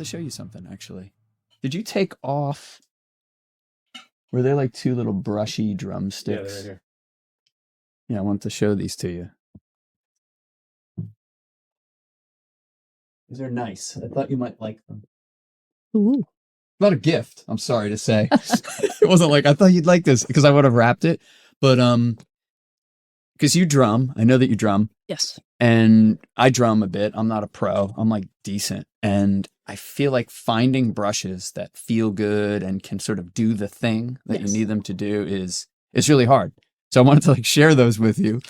show you something, actually. Did you take off? Were they like two little brushy drumsticks? Yeah, they're right here. Yeah, I want to show these to you. These are nice. I thought you might like them. Ooh. Not a gift, I'm sorry to say. It wasn't like, I thought you'd like this, because I would have wrapped it. But, because you drum. I know that you drum. Yes. And I drum a bit. I'm not a pro. I'm like decent. And I feel like finding brushes that feel good and can sort of do the thing that you need them to do is really hard. So I wanted to like share those with you.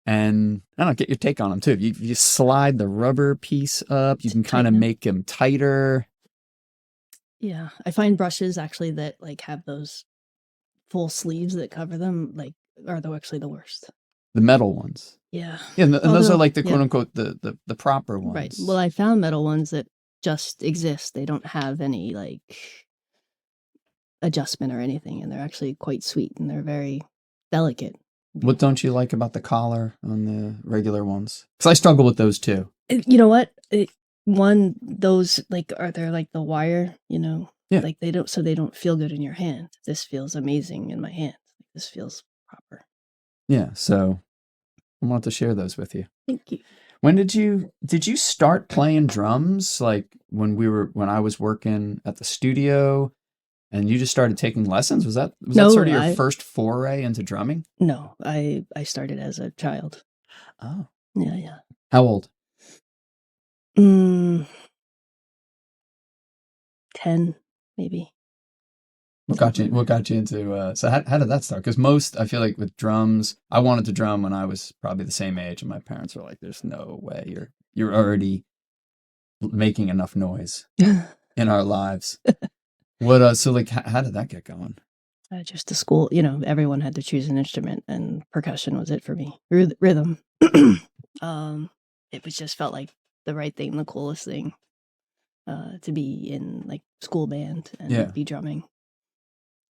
And I don't know, get your take on them too. You slide the rubber piece up. You can kind of make them tighter. Yeah. I find brushes actually that like have those full sleeves that cover them like are actually the worst. The metal ones. Yeah. Yeah, and those are like the quote unquote the proper ones. Right. Well, I found metal ones that just exist. They don't have any like adjustment or anything, and they're actually quite sweet and they're very delicate. What don't you like about the collar on the regular ones? Because I struggle with those too. You know what? Those like they're like the wire, you know? Yeah. Like they don't feel good in your hand. This feels amazing in my hand. This feels proper. Yeah, so I want to share those with you. Thank you. When did you start playing drums? Like when I was working at the studio and you just started taking lessons? Was that sort of your first foray into drumming? No, I started as a child. Oh. Yeah. How old? 10, maybe. What got you into so how did that start? Because I feel like with drums, I wanted to drum when I was probably the same age, and my parents were like, there's no way you're already making enough noise in our lives. So like how did that get going? Just the school, you know, everyone had to choose an instrument, and percussion was it for me. Rhythm. It was just felt like the right thing, the coolest thing, to be in like school band and be drumming.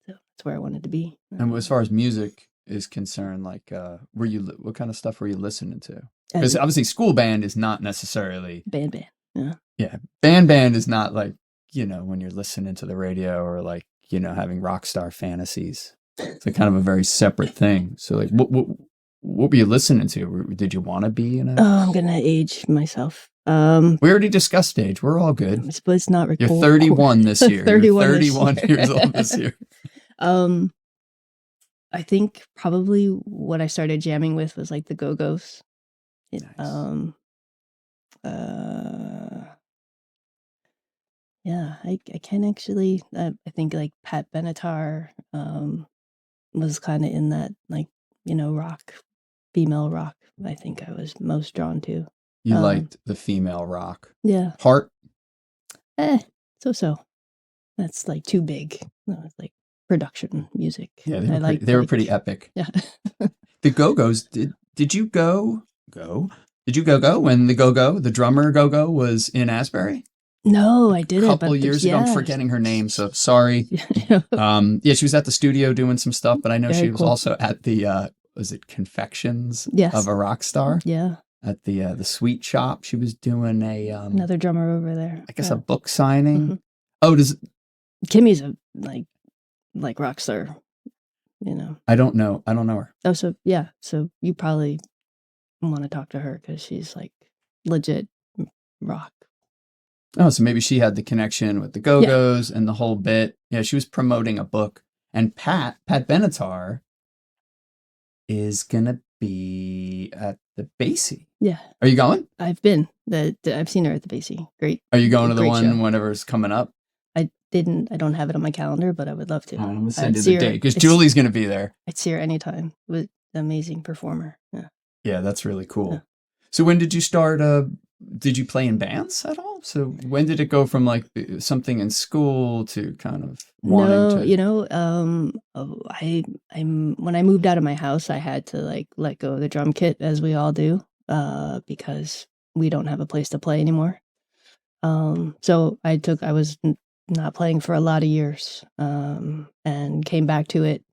So that's where I wanted to be. And as far as music is concerned, like, what kind of stuff were you listening to? Because obviously school band is not necessarily band. Yeah. Yeah. Band is not like, you know, when you're listening to the radio or like, you know, having rock star fantasies. It's like kind of a very separate thing. So like, what were you listening to? Did you want to be in a... Oh, I'm going to age myself. We already discussed age. We're all good. But it's not recorded. You're 31 this year. 31 You're 31 years old this year. I think probably what I started jamming with was like the Go-Go's. Nice. Yeah, I can actually, I think like Pat Benatar was kind of in that, like, you know, rock, female rock, I think I was most drawn to. You liked the female rock. Yeah. Heart? So. That's like too big. No, it's like production music. Yeah, they were pretty epic. Yeah. The Go-Go's, did you go? Did you go when the drummer Go-Go was in Asbury? No, I didn't. A couple years ago. I'm forgetting her name, so sorry. She was at the studio doing some stuff, but I know she was also at the was it Confections of a Rock Star? Yeah. At the sweet shop. She was doing another drummer over there. I guess a book signing. Mm-hmm. Oh, Kimmy's a like rock star, you know. I don't know her. Oh, so yeah. So you probably want to talk to her because she's like legit rock. Oh, so maybe she had the connection with the Go-Go's and the whole bit. Yeah, she was promoting a book. And Pat Benatar is going to be at the Basie. Yeah. Are you going? I've been. I've seen her at the Basie. Great. Are you going to the one show. Whenever it's coming up? I don't have it on my calendar, but I would love to. I'm going to send you the date because Julie's going to be there. I'd see her anytime. It was an amazing performer. Yeah. Yeah, that's really cool. Yeah. So when did you start, did you play in bands at all? So when did it go from like something in school to kind of wanting to... you know, when I moved out of my house, I had to like let go of the drum kit, as we all do, because we don't have a place to play anymore. So I was not playing for a lot of years, and came back to it,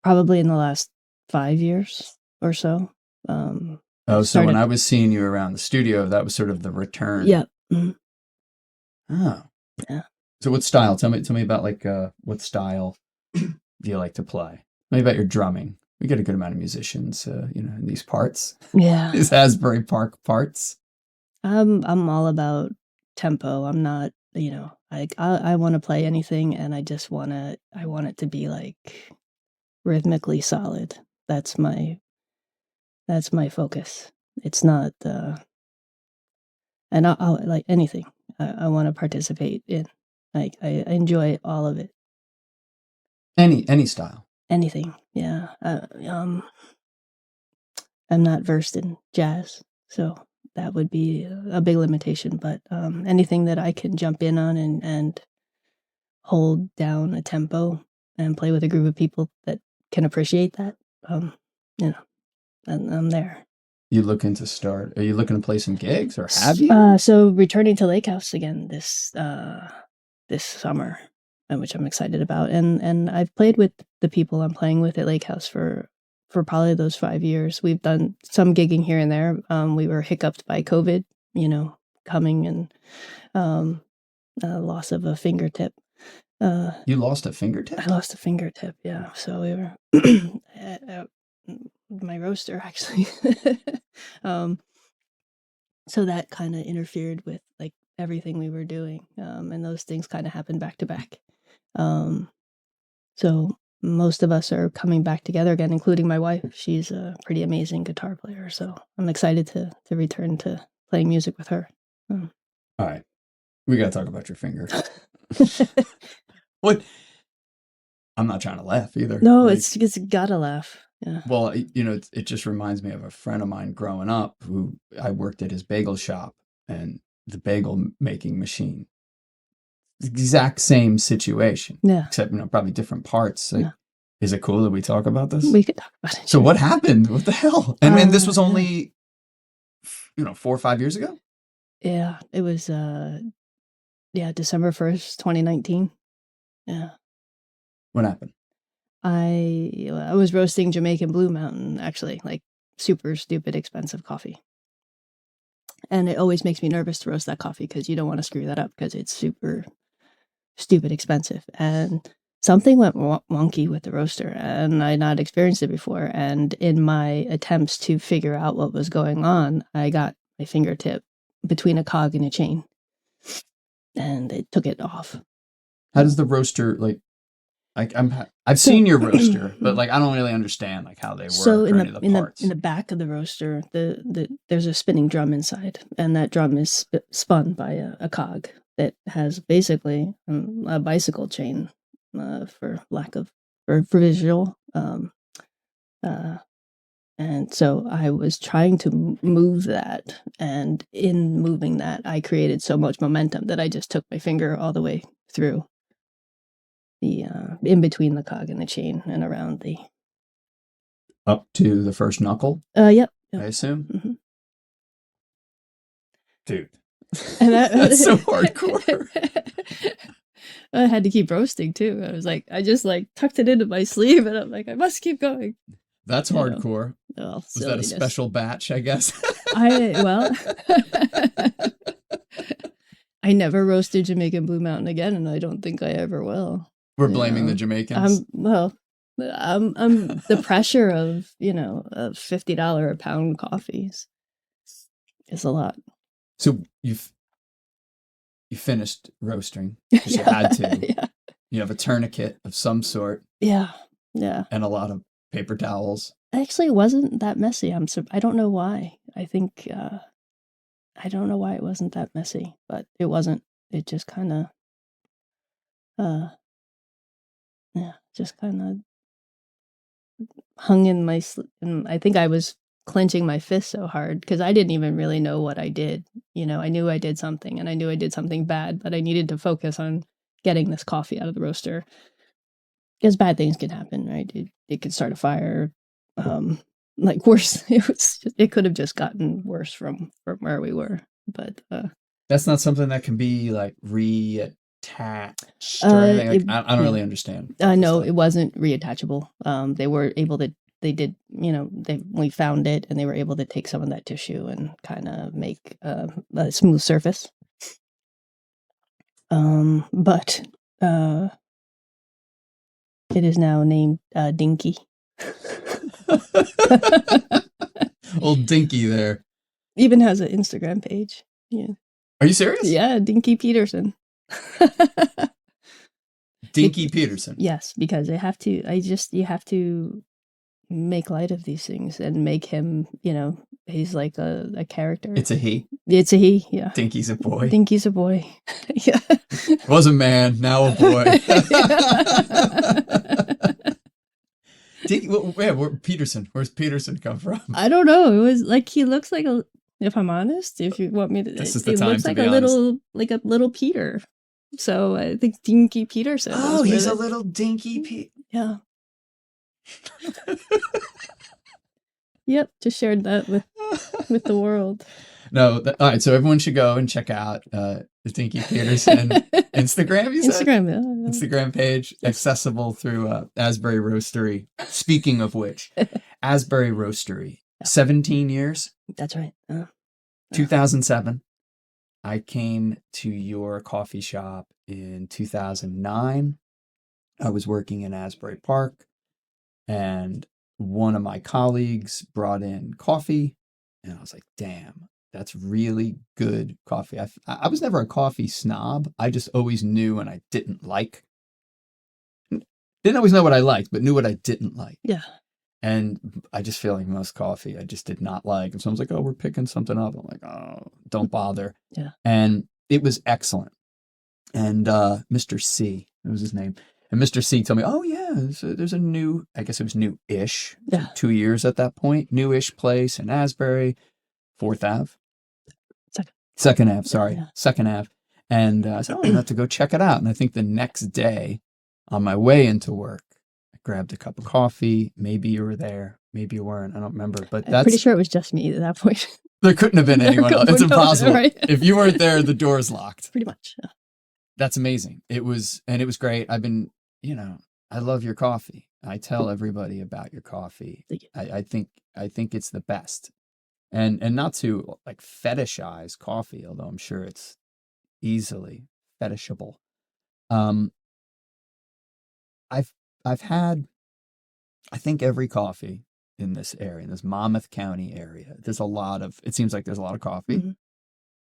probably in the last 5 years or so. So when I was seeing you around the studio, that was sort of the return. Yeah. Mm-hmm. Oh. Yeah. So what style? Tell me about like what style do you like to play? Tell me about your drumming. We get a good amount of musicians, in these parts, Yeah. these Asbury Park parts. I'm all about tempo. I'm not, I want to play anything, and I want it to be like rhythmically solid. That's my focus. It's not, and I'll like anything. I want to participate in. Like I enjoy all of it. Any style. Anything. Yeah. I'm not versed in jazz, so that would be a big limitation. But anything that I can jump in on and hold down a tempo and play with a group of people that can appreciate that, and I'm there. You looking to start? Are you looking to play some gigs, or have you? So returning to Lake House again this summer, which I'm excited about, and I've played with the people I'm playing with at Lake House for probably those 5 years. We've done some gigging here and there. We were hiccuped by COVID, coming, and loss of a fingertip. You lost a fingertip? I lost a fingertip, yeah. So we were at my roaster, actually. So that kind of interfered with like everything we were doing, and those things kind of happened back to back. So most of us are coming back together again, including my wife. She's a pretty amazing guitar player, so I'm excited to return to playing music with her. All right, we gotta talk about your finger. What? I'm not trying to laugh either. No, it's gotta laugh. Yeah. Well, it just reminds me of a friend of mine growing up who I worked at his bagel shop and the bagel making machine. Exact same situation. Yeah. Except, probably different parts. Like, Yeah. is it cool that we talk about this? We could talk about it. So what happened? What the hell? And this was only, 4 or 5 years ago? Yeah, it was, December 1st, 2019. Yeah. What happened? I was roasting Jamaican Blue Mountain, actually, like super stupid expensive coffee. And it always makes me nervous to roast that coffee because you don't want to screw that up because it's super stupid expensive. And something went wonky with the roaster, and I had not experienced it before. And in my attempts to figure out what was going on, I got my fingertip between a cog and a chain, and it took it off. How does the roaster, like I've seen your roaster, but like I don't really understand like how they work. So in the back of the roaster, there's a spinning drum inside, and that drum is spun by a cog that has basically a bicycle chain, for visual. And so I was trying to move that, and in moving that, I created so much momentum that I just took my finger all the way through the in between the cog and the chain and around the up to the first knuckle. Yep. I assume. Mm-hmm. Dude, and that's so hardcore. I had to keep roasting too. I just tucked it into my sleeve, and I'm like, I must keep going. That's hardcore. Well, was that a special batch? I guess. I never roasted Jamaican Blue Mountain again, and I don't think I ever will. We're blaming the Jamaicans. I'm the pressure of of $50 a pound coffees is a lot. So you finished roasting because you had to. Yeah. You have a tourniquet of some sort. Yeah. And a lot of paper towels. Actually, it wasn't that messy. I don't know why. I think I don't know why it wasn't that messy, but it wasn't. It just kind of hung in my and I think I was clenching my fist so hard because I didn't even really know what I did. I knew I did something, and I knew I did something bad, but I needed to focus on getting this coffee out of the roaster because bad things can happen, right? It could start a fire. Worse, it could have just gotten worse from where we were, but that's not something that can be like reattached or anything. I don't really understand. No, it wasn't reattachable. They were able to. They did. We found it, and they were able to take some of that tissue and kind of make a smooth surface. But it is now named Dinky. Old Dinky there. Even has an Instagram page. Yeah. Are you serious? Yeah, Dinky Peterson. Dinky Peterson. Yes, because you have to make light of these things and make him, he's like a character. It's a he. It's a he, yeah. Dinky's a boy. Dinky's a boy. Yeah. Was a man, now a boy. Dinky, where Peterson? Where's Peterson come from? I don't know. It was like he looks like a. If I'm honest, if you want me to, this is the he time looks to like be a honest. little Peter. So I think Dinky Peterson. Oh, he's a little Dinky Pete. Yeah. Yep, just shared that with the world. No, all right. So everyone should go and check out the Dinky Peterson Instagram. You said? Instagram, yeah. Instagram page, accessible through Asbury Roastery. Speaking of which, Asbury Roastery, 17 years. That's right. 2007. I came to your coffee shop in 2009. I was working in Asbury Park, and one of my colleagues brought in coffee, and I was like, damn, that's really good coffee. I was never a coffee snob. I just always knew when I didn't like. Didn't always know what I liked, but knew what I didn't like. Yeah. And I just feel like most coffee I just did not like. And someone's like, oh, we're picking something up. I'm like, oh, don't bother. Yeah. And it was excellent. And Mr. C, that was his name. And Mr. C told me, oh, yeah, there's a new, I guess it was new-ish, yeah. 2 years at that point, new-ish place in Asbury, 4th Ave. Second Ave, sorry. Yeah. 2nd Ave. And I said, oh, I'm going to have to go check it out. And I think the next day on my way into work, I grabbed a cup of coffee. Maybe you were there. Maybe you weren't. I don't remember. But I'm pretty sure it was just me at that point. There couldn't have been anyone else. It's impossible. Right? If you weren't there, the door's locked. Pretty much. Yeah. That's amazing. It was great. I've been, I love your coffee. I tell everybody about your coffee. I think it's the best. And not to like fetishize coffee, although I'm sure it's easily fetishable. I've had, I think, every coffee in this area, in this Monmouth County area. It seems like there's a lot of coffee. Mm-hmm. It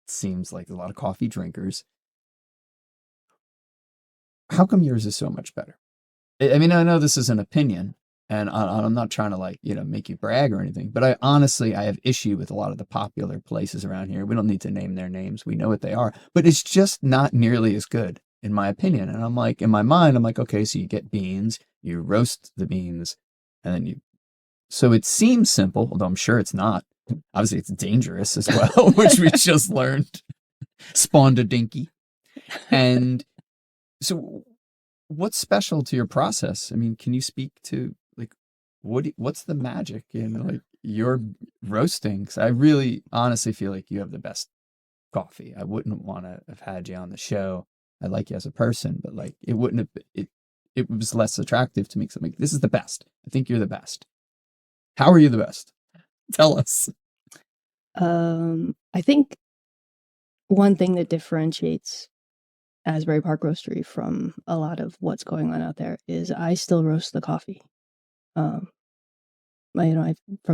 seems like there's a lot of coffee drinkers. How come yours is so much better? I mean, I know this is an opinion, and I'm not trying to make you brag or anything, but I have issue with a lot of the popular places around here. We don't need to name their names. We know what they are, but it's just not nearly as good, in my opinion. And I'm like, in my mind, I'm like, okay, so you get beans, you roast the beans, and then so it seems simple, although I'm sure it's not. Obviously, it's dangerous as well, which we just learned. Spawned a Dinky. And so what's special to your process? I mean, can you speak to what's the magic in your roasting? Because I really honestly feel like you have the best coffee. I wouldn't want to have had you on the show. I like you as a person, but it wouldn't have, it was less attractive to me. So I'm like, this is the best. I think you're the best. How are you the best? Tell us. I think one thing that differentiates Asbury Park Roastery from a lot of what's going on out there is I still roast the coffee. From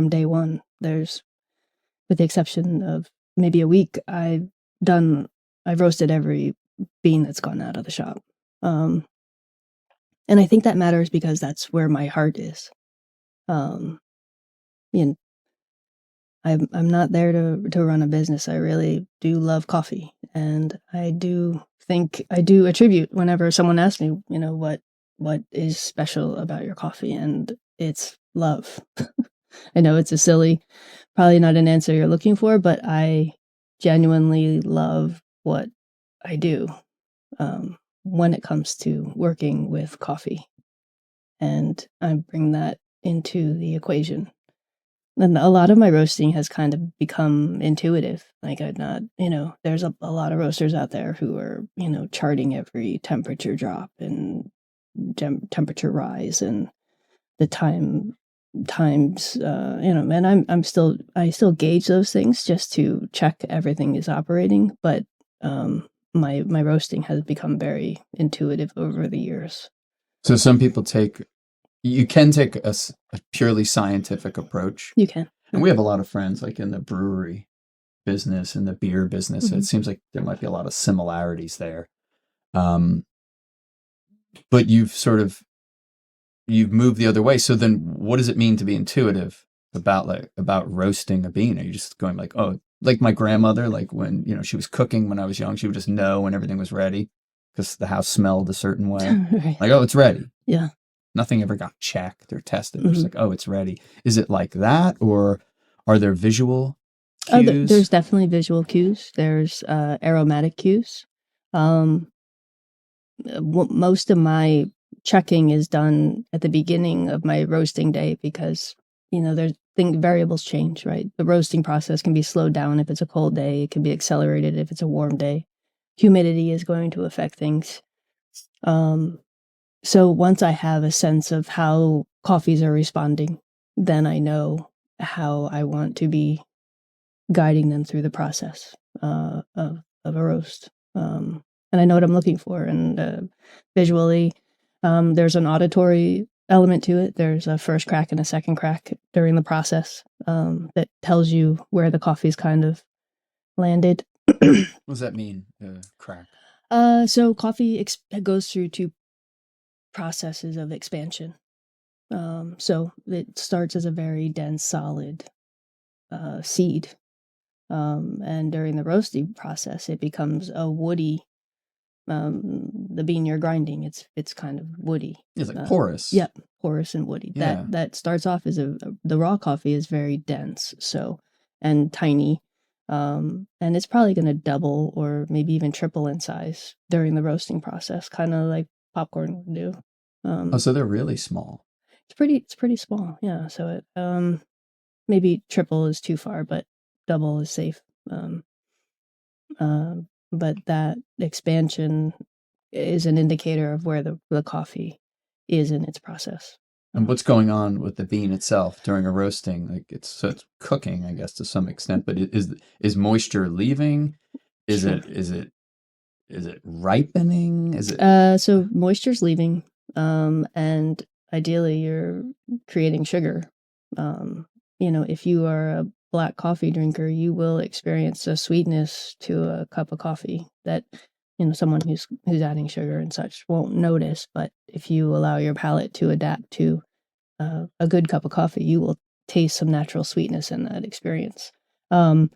day one, with the exception of maybe a week, I've roasted every bean that's gone out of the shop. And I think that matters because that's where my heart is. I'm not there to run a business. I really do love coffee, and I do attribute whenever someone asks me, what is special about your coffee, and it's love. I know it's probably not an answer you're looking for, but I genuinely love what I do when it comes to working with coffee, and I bring that into the equation. And a lot of my roasting has kind of become intuitive. There's a lot of roasters out there who are, charting every temperature drop and temperature rise and the times, and I still gauge those things just to check everything is operating. But my roasting has become very intuitive over the years. So some people you can take a purely scientific approach. You can. And we have a lot of friends like in the brewery business and the beer business. Mm-hmm. It seems like there might be a lot of similarities there. But you've moved the other way. So then what does it mean to be intuitive about roasting a bean? Are you just going like, oh, like my grandmother, like when, she was cooking when I was young, she would just know when everything was ready because the house smelled a certain way. Right. Like, oh, it's ready. Yeah. Nothing ever got checked or tested. It's like, oh, it's ready. Is it like that? Or are there visual cues? There's definitely visual cues. There's aromatic cues. Most of my checking is done at the beginning of my roasting day because, variables change, right? The roasting process can be slowed down if it's a cold day. It can be accelerated if it's a warm day. Humidity is going to affect things. So once I have a sense of how coffees are responding, then I know how I want to be guiding them through the process of a roast. And I know what I'm looking for. And visually, there's an auditory element to it. There's a first crack and a second crack during the process that tells you where the coffee's kind of landed. What does that mean, crack? So coffee goes through two processes of expansion. So it starts as a very dense, solid seed. And during the roasting process, it becomes a woody. The bean you're grinding, it's kind of woody. It's like porous. Yep, porous and woody. Yeah. That starts off as the raw coffee is very dense, and tiny. And it's probably going to double or maybe even triple in size during the roasting process, kind of like popcorn would do. So they're really small. It's pretty small, yeah. So it maybe triple is too far, but double is safe. But that expansion is an indicator of where the coffee is in its process. And what's going on with the bean itself during a roasting? Like it's cooking, I guess, to some extent. But is moisture leaving? Is it ripening? Is it? So moisture's leaving, and ideally you're creating sugar. If you are a black coffee drinker, you will experience a sweetness to a cup of coffee that someone who's adding sugar and such won't notice. But if you allow your palate to adapt to a good cup of coffee, you will taste some natural sweetness in that experience. And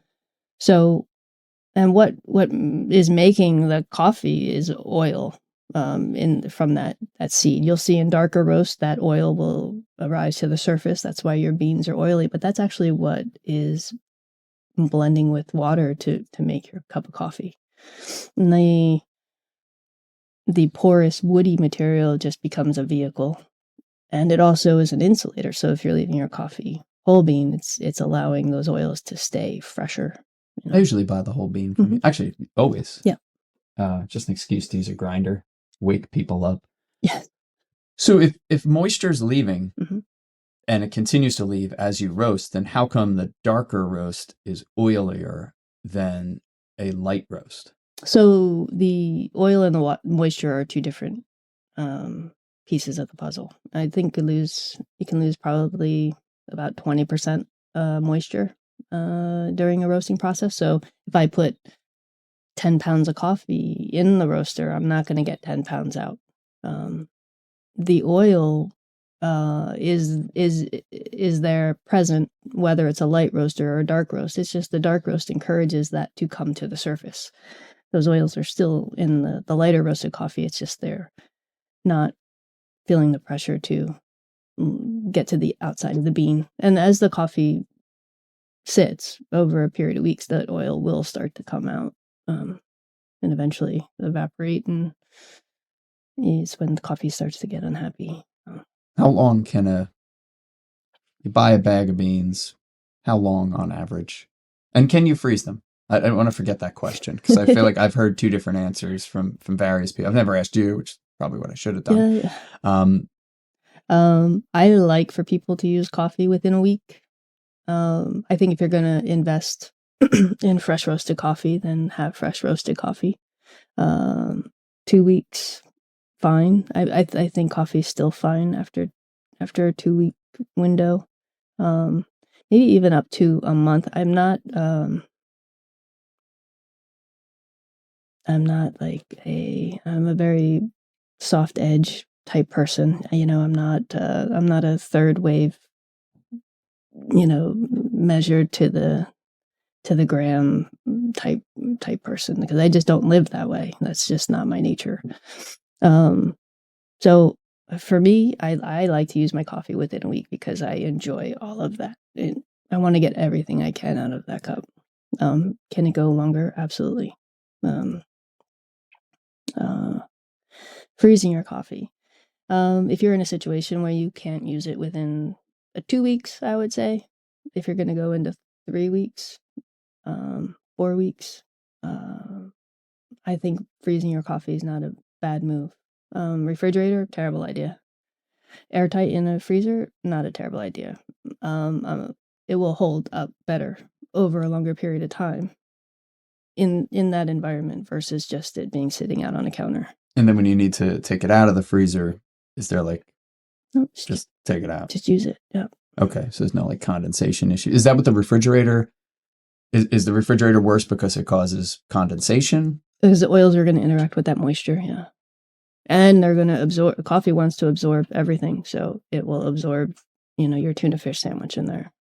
what is making the coffee is oil from that seed. You'll see in darker roast that oil will rise to the surface. That's why your beans are oily, but that's actually what is blending with water to make your cup of coffee. And the porous woody material just becomes a vehicle, and it also is an insulator. So if you're leaving your coffee whole bean, it's allowing those oils to stay fresher. I usually buy the whole bean from you. Actually, always. Yeah. Just an excuse to use a grinder, wake people up. Yes. So if moisture's leaving and it continues to leave as you roast, then how come the darker roast is oilier than a light roast? So the oil and the moisture are two different pieces of the puzzle. I think you can lose probably about 20% moisture during a roasting process. So if I put 10 pounds of coffee in the roaster, I'm not going to get 10 pounds out. The oil is there present, whether it's a light roaster or a dark roast. It's just the dark roast encourages that to come to the surface. Those oils are still in the lighter roasted coffee. It's just they're not feeling the pressure to get to the outside of the bean. And as the coffee sits over a period of weeks, that oil will start to come out and eventually evaporate, and is when the coffee starts to get unhappy. How long can you buy a bag of beans? How long on average? And can you freeze them? I don't want to forget that question because I feel like I've heard two different answers from various people. I've never asked you, which is probably what I should have done. Yeah. I like for people to use coffee within a week. I think if you're going to invest in fresh roasted coffee, then have fresh roasted coffee. 2 weeks, fine. I think coffee's still fine after a 2-week window. Maybe even up to a month. I'm not I'm a very soft edge type person. I'm not a third wave, measured to the gram type person, because I just don't live that way. That's just not my nature. So for me, I like to use my coffee within a week because I enjoy all of that. I want to get everything I can out of that cup. Can it go longer? Absolutely. Freezing your coffee. If you're in a situation where you can't use it within 2 weeks, I would say, if you're going to go into 3 weeks, 4 weeks, I think freezing your coffee is not a bad move. Refrigerator, terrible idea. Airtight in a freezer, not a terrible idea. It will hold up better over a longer period of time in that environment versus just it being sitting out on a counter. And then when you need to take it out of the freezer, is there No, just take it out? Just use it. Yeah. Okay, so there's no condensation issue. Is that what the refrigerator is the refrigerator worse because it causes condensation? Because the oils are going to interact with that moisture, yeah. And they're going to absorb, coffee wants to absorb everything, so it will absorb, your tuna fish sandwich in there.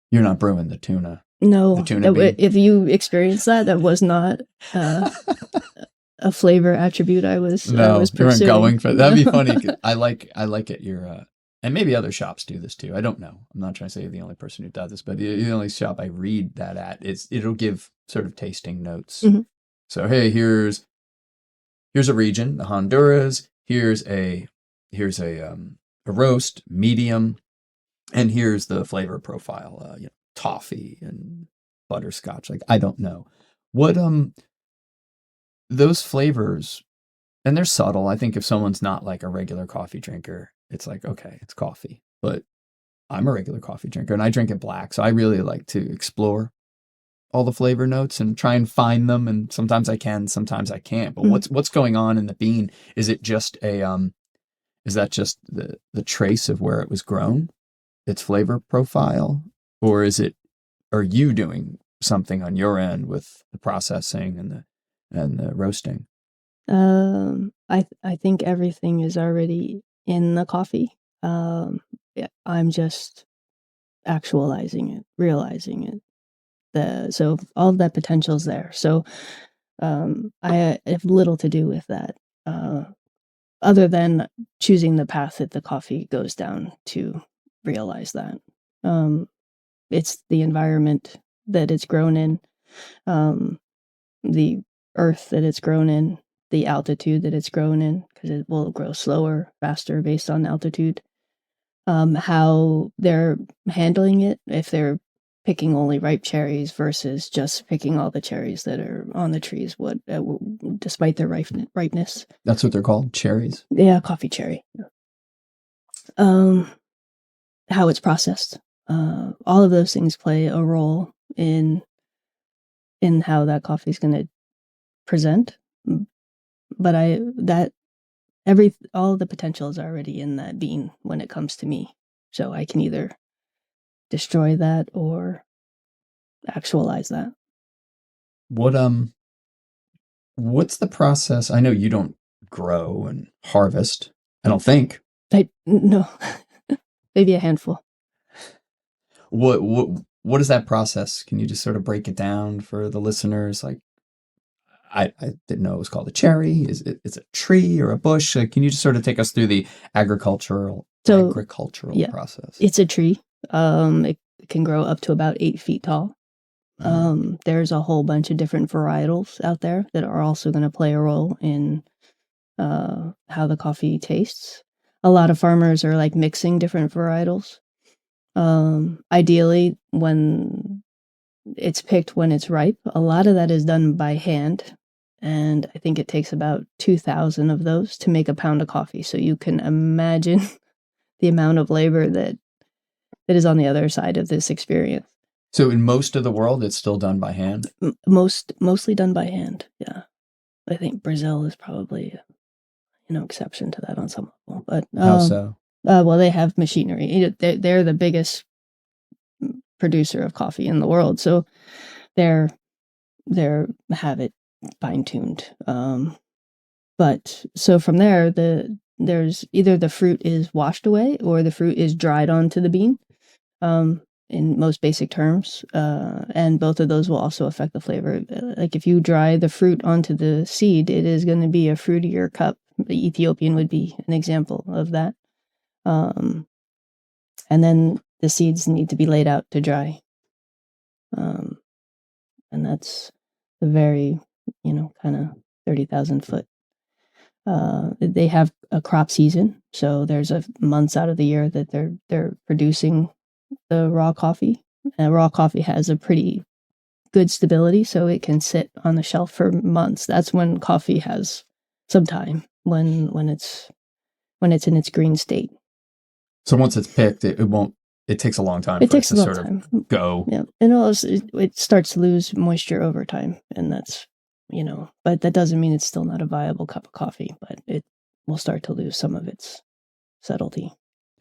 You're not brewing the tuna. No, the tuna bean. If you experienced that was not a flavor attribute I was pursuing. You weren't going for that'd be funny. I like it. You're and maybe other shops do this too. I don't know. I'm not trying to say you're the only person who does this, but the only shop I read that at it'll give sort of tasting notes. Mm-hmm. So hey, here's a region, the Honduras. Here's a roast, medium, and here's the flavor profile. Toffee and butterscotch. I don't know what those flavors, and they're subtle. I think if someone's not like a regular coffee drinker, it's like, okay, it's coffee. But I'm a regular coffee drinker and I drink it black. So I really like to explore all the flavor notes and try and find them. And sometimes I can, sometimes I can't. But what's going on in the bean? Is it just is that just the trace of where it was grown, its flavor profile? Or are you doing something on your end with the processing and the roasting? I think everything is already in the coffee. I'm just actualizing it, realizing it. So all of that potential is there. So I have little to do with that, other than choosing the path that the coffee goes down to realize that. It's the environment that it's grown in, the earth that it's grown in, the altitude that it's grown in, because it will grow slower, faster based on altitude. How they're handling it, if they're picking only ripe cherries versus just picking all the cherries that are on the trees, despite their ripeness. That's what they're called, cherries? Yeah, coffee cherry. How it's processed. All of those things play a role in how that coffee is going to present. But all of the potential is already in that bean when it comes to me. So I can either destroy that or actualize that. What's the process? I know you don't grow and harvest, I don't think. No. Maybe a handful. What is that process? Can you just sort of break it down for the listeners? Like, I didn't know it was called a cherry. Is it a tree or a bush? Can you just sort of take us through the agricultural process? It's a tree. It can grow up to about 8 feet tall. There's a whole bunch of different varietals out there that are also going to play a role in how the coffee tastes. A lot of farmers are like mixing different varietals. Ideally, when it's picked when it's ripe, a lot of that is done by hand. And I think it takes about 2,000 of those to make a pound of coffee. So you can imagine the amount of labor that is on the other side of this experience. So in most of the world, it's still done by hand? Mostly done by hand. Yeah. I think Brazil is probably, exception to that on some level. But How so? well, they have machinery. They're the biggest producer of coffee in the world, so they're have it fine tuned. But so from there, there's either the fruit is washed away or the fruit is dried onto the bean. In most basic terms, and both of those will also affect the flavor. Like if you dry the fruit onto the seed, it is going to be a fruitier cup. The Ethiopian would be an example of that. And then the seeds need to be laid out to dry. And that's a very, kind of 30,000 foot. They have a crop season, so there's months out of the year that they're producing the raw coffee. Raw coffee has a pretty good stability, so it can sit on the shelf for months. That's when coffee has some time, when it's in its green state. So once it's picked, it takes a long time It for takes it a to long sort time. of go. Yeah, and also it starts to lose moisture over time, and that's, but that doesn't mean it's still not a viable cup of coffee, but it will start to lose some of its subtlety.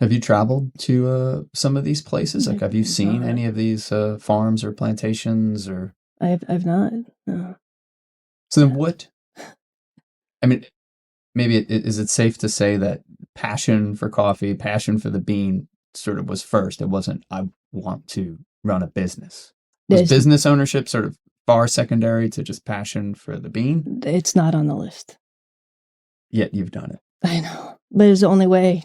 Have you traveled to some of these places? Like, have you seen any of these farms or plantations? Or I've not. No. So then what? I mean, maybe is it safe to say that passion for coffee, passion for the bean sort of was first? It wasn't, I want to run a business. Was business ownership sort of far secondary to just passion for the bean? It's not on the list. Yet you've done it. I know, but it was the only way.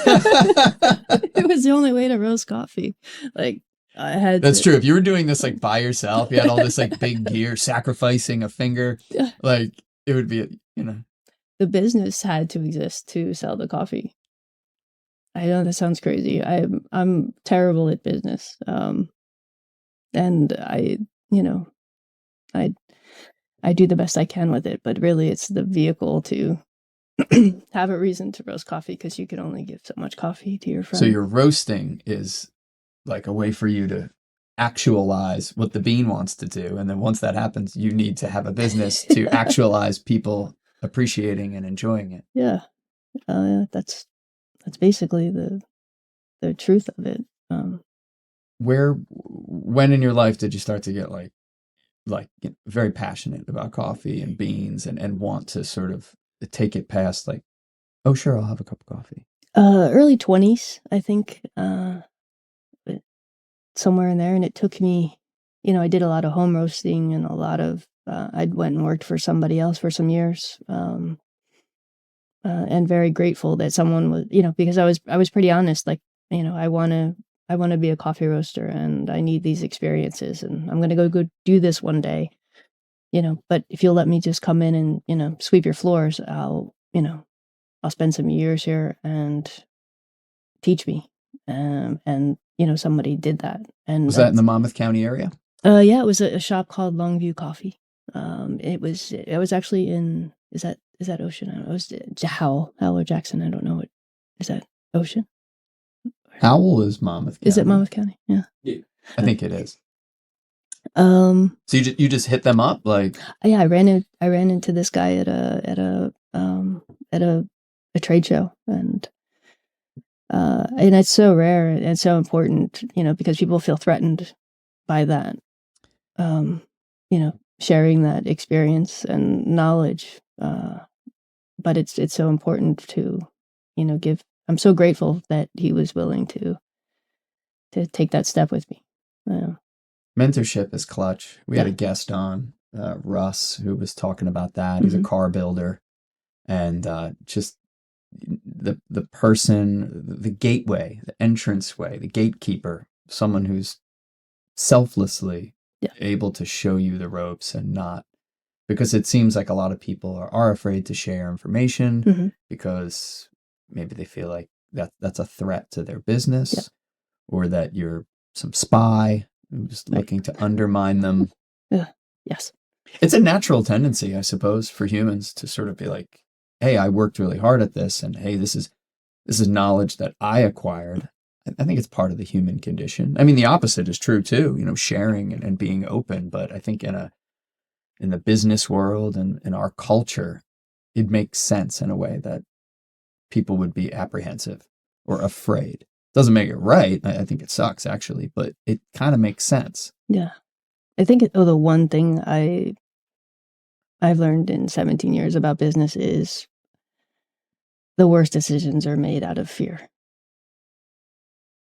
It was the only way to roast coffee. Like, I had. That's true. If you were doing this like by yourself, you had all this like big gear, sacrificing a finger, like it would be, The business had to exist to sell the coffee. I know that sounds crazy. I'm terrible at business. And I do the best I can with it, but really it's the vehicle to have a reason to roast coffee, because you can only give so much coffee to your friend. So your roasting is like a way for you to actualize what the bean wants to do. And then once that happens, you need to have a business to actualize people appreciating and enjoying it. Yeah. That's basically the truth of it. When in your life did you start to get very passionate about coffee and beans and want to sort of take it past like, oh, sure, I'll have a cup of coffee? Early 20s, I think, somewhere in there. And it took me, I did a lot of home roasting and a lot of, I went and worked for somebody else for some years. And very grateful that someone was, because I was pretty honest, like, I want to be a coffee roaster and I need these experiences and I'm going to go do this one day, but if you'll let me just come in and, sweep your floors, I'll spend some years here and teach me. And somebody did that. And was that in the Monmouth County area? Yeah, it was a shop called Longview Coffee. It was actually in, is that Ocean? I don't know. It was Howell or Jackson. I don't know. Is that Ocean? Howell is Monmouth County. Is it Monmouth County? Yeah. I think it is. So you just hit them up, like? Yeah, I ran into this guy at a trade show, and it's so rare and so important, because people feel threatened by that. Sharing that experience and knowledge, but it's so important to, give. I'm so grateful that he was willing to take that step with me. Mentorship is clutch. We had a guest on, Russ, who was talking about that. Mm-hmm. He's a car builder, and just the person, the gateway, the entranceway, the gatekeeper, someone who's selflessly able to show you the ropes and not, because it seems like a lot of people are afraid to share information, mm-hmm. because maybe they feel like that's a threat to their business, or that you're some spy who's looking to undermine them. Yes. It's a natural tendency, I suppose, for humans to sort of be like, hey, I worked really hard at this, and hey, this is knowledge that I acquired. I think it's part of the human condition. I mean, the opposite is true too, sharing and being open. But I think in the business world and in our culture, it makes sense in a way that people would be apprehensive or afraid. Doesn't make it right. I think it sucks actually, but it kind of makes sense. Yeah. I think the one thing I've learned in 17 years about business is the worst decisions are made out of fear.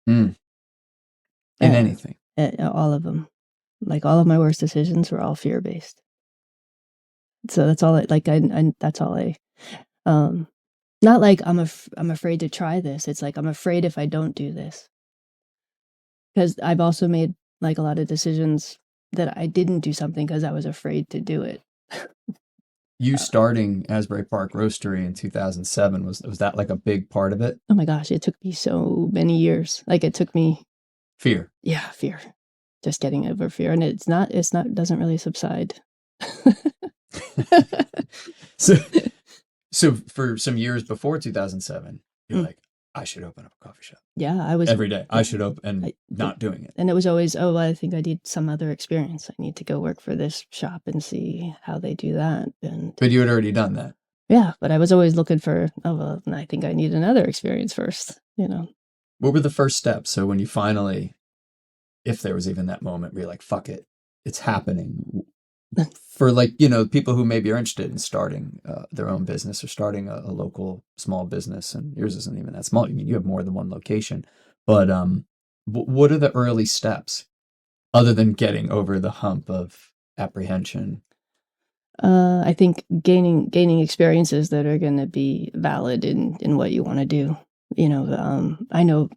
In anything. All of them. Like all of my worst decisions were all fear-based. So that's all that's all not like I'm afraid to try this. It's like I'm afraid if I don't do this. Because I've also made like a lot of decisions that I didn't do something because I was afraid to do it. You starting Asbury Park Roastery in 2007, was that like a big part of it? Oh my gosh, it took me so many years. Like it took me fear. Yeah, fear. Just getting over fear, and it doesn't really subside. So for some years before 2007, you're like, I should open up a coffee shop. Yeah, I was every day. I should open, and not doing it. And it was always, I think I need some other experience. I need to go work for this shop and see how they do that. But you had already done that. Yeah, but I was always looking for, I think I need another experience first. What were the first steps? So when you finally, if there was even that moment where you're like, fuck it, it's happening. For people who maybe are interested in starting their own business or starting a local small business, and yours isn't even that small. I mean, you have more than one location, but what are the early steps other than getting over the hump of apprehension? I think gaining experiences that are going to be valid in what you want to do. I know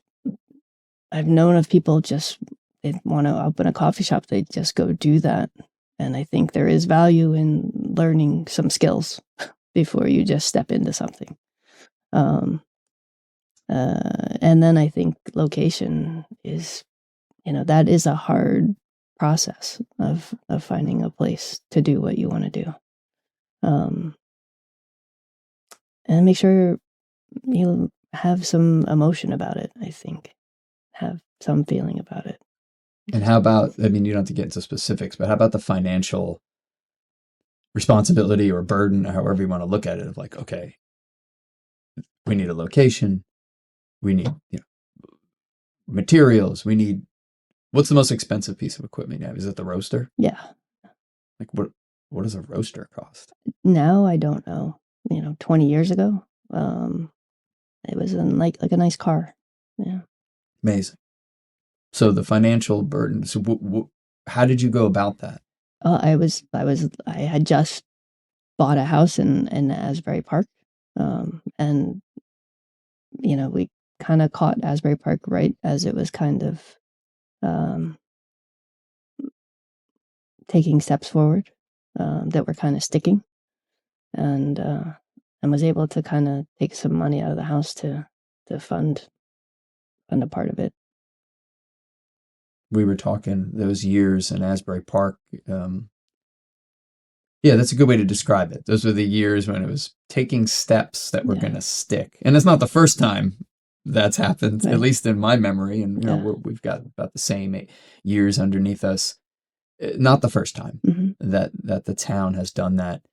I've known of people they want to open a coffee shop. They just go do that. And I think there is value in learning some skills before you just step into something. And then I think location is, that is a hard process of finding a place to do what you want to do. And make sure you have some emotion about it, I think. Have some feeling about it. And how about, you don't have to get into specifics, but how about the financial responsibility or burden, or however you want to look at it, of like, okay, we need a location, we need materials, what's the most expensive piece of equipment you have? Is it the roaster? Yeah. Like what does a roaster cost? Now I don't know. 20 years ago, it was in like a nice car. Yeah. Amazing. So the financial burden. So how did you go about that? I had just bought a house in Asbury Park, and we kind of caught Asbury Park right as it was kind of taking steps forward that were kind of sticking, and was able to kind of take some money out of the house to fund a part of it. We were talking those years in Asbury Park. Yeah, that's a good way to describe it. Those were the years when it was taking steps that were going to stick. And it's not the first time that's happened, right, at least in my memory. And, we've got about the same years underneath us. Not the first time that the town has done that.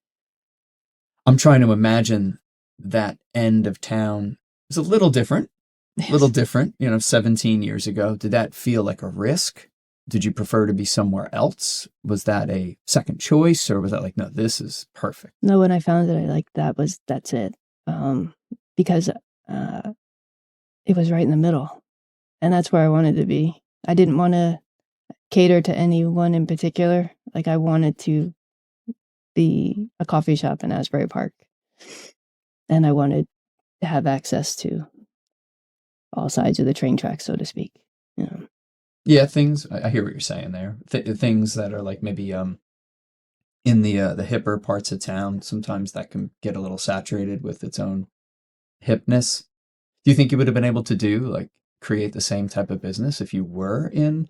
I'm trying to imagine that end of town is a little different. Yes. Little different, 17 years ago. Did that feel like a risk? Did you prefer to be somewhere else? Was that a second choice, or was that like, no, this is perfect? No, when I found it, that's it. Because it was right in the middle, and that's where I wanted to be. I didn't want to cater to anyone in particular. Like I wanted to be a coffee shop in Asbury Park, and I wanted to have access to all sides of the train track, so to speak. Yeah, things. I hear what you're saying there. Things that are like maybe in the hipper parts of town. Sometimes that can get a little saturated with its own hipness. Do you think you would have been able to create the same type of business if you were in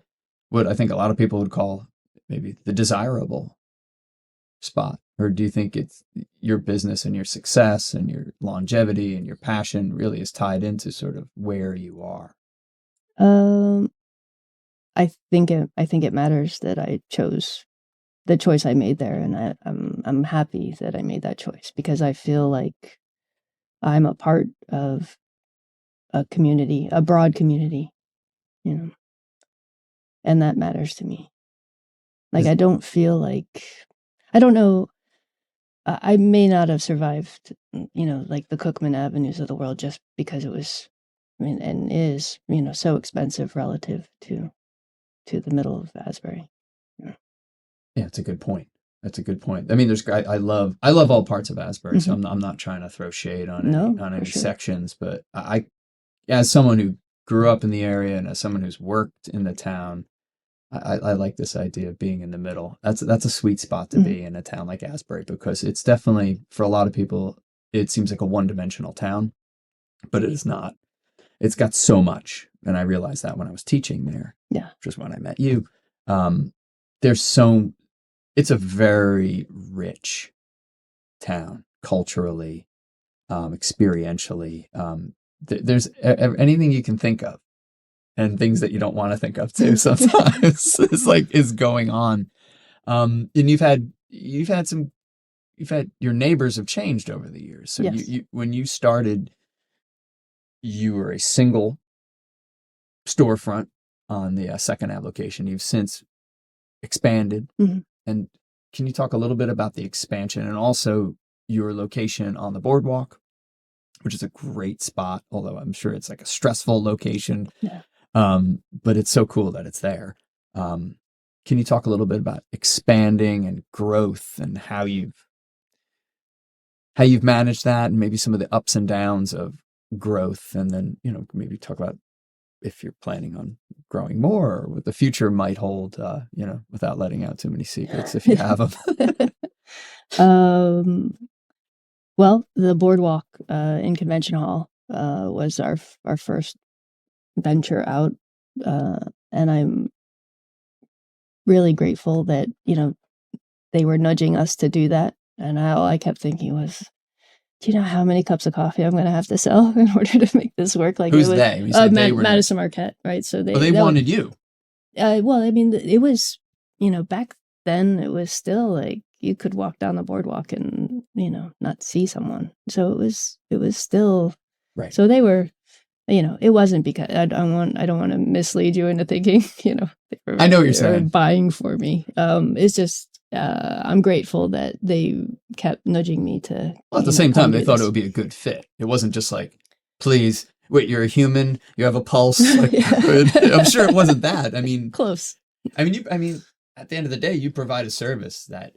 what I think a lot of people would call maybe the desirable spot? Or do you think it's your business and your success and your longevity and your passion really is tied into sort of where you are? Um, I think it matters that I chose the choice I made there, and I'm happy that I made that choice because I feel like I'm a part of a community, a broad community, you know, and that matters to me. Like, Is- I don't feel like, I don't know, I may not have survived, like the Cookman Avenues of the world just because it was, I mean, and is, so expensive relative to the middle of Asbury. Yeah. Yeah, it's a good point. That's a good point. I mean, I love all parts of Asbury, so Mhm. I'm not trying to throw shade No, on for any sure. sections, but as someone who grew up in the area and as someone who's worked in the town, I like this idea of being in the middle. That's a sweet spot to Mhm. be in a town like Asbury because it's definitely for a lot of people it seems like a one-dimensional town, but it is not. It's got so much, and I realized that when I was teaching there, Yeah. which is when I met you. Um, there's so it's a very rich town culturally, experientially. There's anything you can think of and things that you don't want to think of too sometimes is going on. And you've had your neighbors have changed over the years. So Yes. you when you started, you were a single storefront on the second ave location. You've since expanded. Mhm. And can you talk a little bit about the expansion and also your location on the boardwalk, which is a great spot, although I'm sure it's like a stressful location. Yeah. But it's so cool that it's there. Um, can you talk a little bit about expanding and growth and how you've managed that and maybe some of the ups and downs of growth, and then maybe talk about if you're planning on growing more or what the future might hold, without letting out too many secrets if you have them. um, well, the boardwalk in Convention Hall was our first venture out, and I'm really grateful that they were nudging us to do that. And all I kept thinking was, do you know how many cups of coffee I'm going to have to sell in order to make this work? Like it Who's was they? When you say they were Madison Marquette, right? So oh, they that was, wanted you. well, I mean, it was, back then it was still like you could walk down the boardwalk and, not see someone. So it was still, Right. so they were, it wasn't because I don't want to mislead you into thinking, I know what you're they were saying. buying for me. It's just, I'm grateful that they kept nudging me to, Well, at the same come time, they do thought it this. would be a good fit. It wasn't just like, please, wait, you're a human, you have a pulse. Like, I'm sure it wasn't that. Close. I mean, at the end of the day, you provide a service that,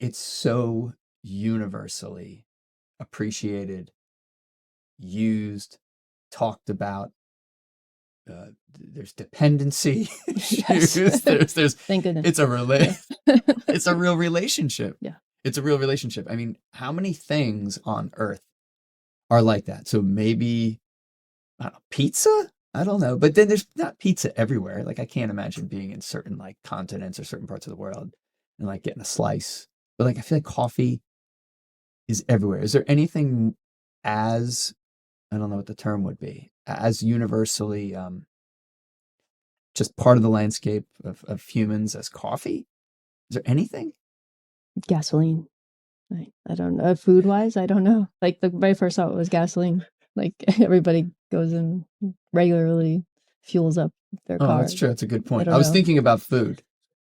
it's so universally appreciated, used, talked about. There's dependency Yes. issues. There's Thank goodness. it's a Yeah. it's a real relationship. Yeah. It's a real relationship. I mean, how many things on earth are like that? So maybe I don't know, pizza? I don't know. But then there's not pizza everywhere. Like I can't imagine being in certain like continents or certain parts of the world and like getting a slice. But like I feel like coffee is everywhere. Is there anything as I don't know what the term would be, as universally just part of the landscape of humans as coffee? Is there anything? Gasoline. I don't know. Food wise, I don't know. Like the very first thought was gasoline. Like everybody goes and regularly fuels up their Oh, car. that's true. That's a good I point. I don't was know. thinking about food,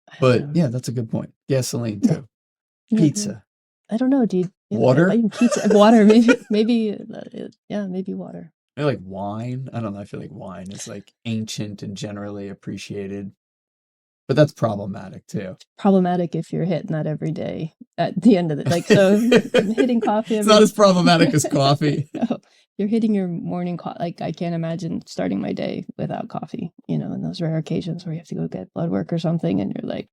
I don't but know. yeah, that's a good point. Gasoline too. Yeah, Pizza. I don't know. Do you Water? pizza, water? Maybe, yeah, maybe water. I like wine. I don't know. I feel like wine is like ancient and generally appreciated, but that's problematic too. Problematic if you're hitting that every day at the end of it. Like, so I'm hitting coffee It's every not as problematic as coffee. No, you're hitting your morning coffee. Like, I can't imagine starting my day without coffee, in those rare occasions where you have to go get blood work or something and you're like,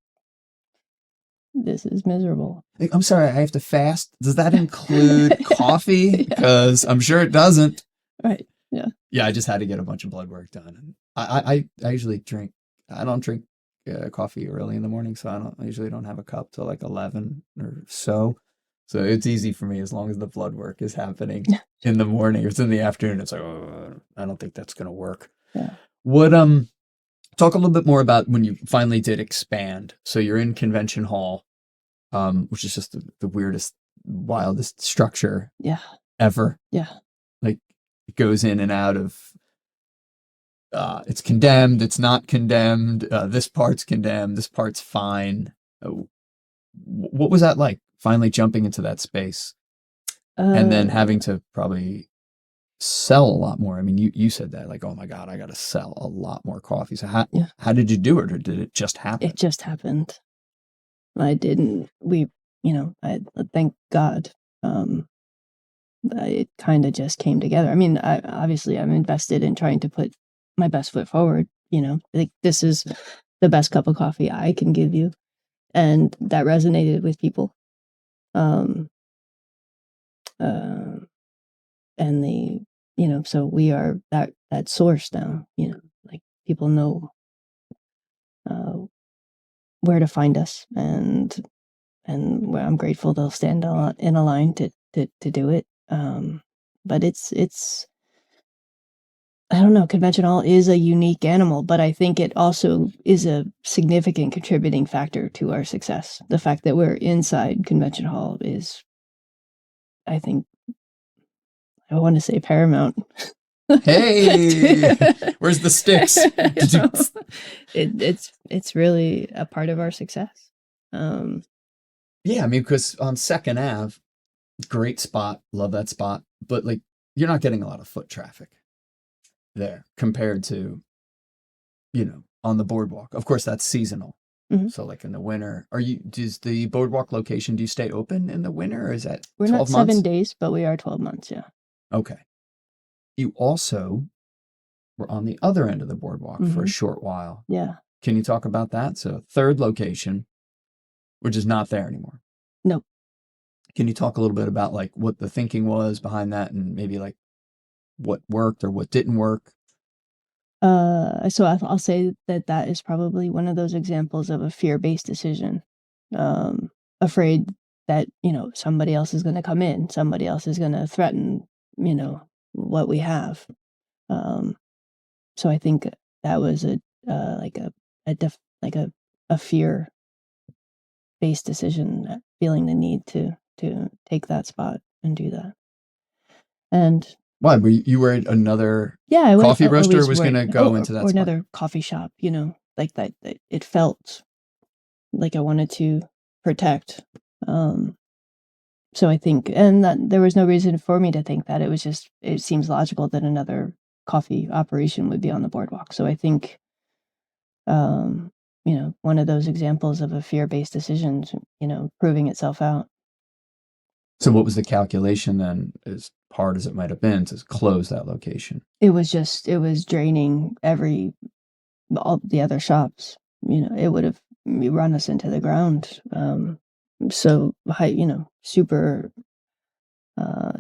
this is miserable. Like, I'm sorry, I have to fast. Does that include coffee? Yeah. Because I'm sure it doesn't. Right. Yeah. Yeah, I just had to get a bunch of blood work done. And I usually drink. I don't drink coffee early in the morning, so I usually don't have a cup till like 11 or so. So it's easy for me as long as the blood work is happening in the morning. If it's in the afternoon, it's like, oh, I don't think that's going to work. Yeah. What, talk a little bit more about when you finally did expand. So you're in convention hall, which is just the weirdest, wildest structure Yeah. ever. Yeah. Like it goes in and out of, it's condemned, it's not condemned, this part's condemned, this part's fine. What was that like, finally jumping into that space and then having to probably sell a lot more? I mean, you said that, like, oh my God, I got to sell a lot more coffee. So how did you do it, or did it just happen? It just happened. I didn't, I thank God. It kind of just came together. I mean, obviously I'm invested in trying to put my best foot forward, like this is the best cup of coffee I can give you. And that resonated with people. And so we are that source now, like people know where to find us, and I'm grateful they'll stand in a line to do it. But it's I don't know, convention hall is a unique animal, but I think it also is a significant contributing factor to our success. The fact that we're inside convention hall is, I think, I want to say paramount. Hey, where's the sticks? It's really a part of our success. Yeah, I mean, because on Second Ave, great spot, love that spot, but like you're not getting a lot of foot traffic there compared to, on the boardwalk. Of course, that's seasonal. Mm-hmm. So like in the winter, does the boardwalk location, do you stay open in the winter, or is that 12 months? We're not 7 days, but we are 12 months, yeah. Okay. You also were on the other end of the boardwalk for a short while. Yeah. Can you talk about that? So third location, which is not there anymore. Nope. Can you talk a little bit about like what the thinking was behind that, and maybe like what worked or what didn't work? So I'll say that is probably one of those examples of a fear-based decision. Afraid that, somebody else is going to come in, somebody else is going to threaten, what we have. So I think that was a fear-based decision, feeling the need to take that spot and do that. And why? You were at another coffee roaster was going to go into that or spot? Another coffee shop, like that. It felt like I wanted to protect. So I think, and that there was no reason for me to think that. It seems logical that another coffee operation would be on the boardwalk. So I think, one of those examples of a fear-based decision, proving itself out. So what was the calculation then, as hard as it might have been, to close that location? It was draining all the other shops. It would have run us into the ground. So high, super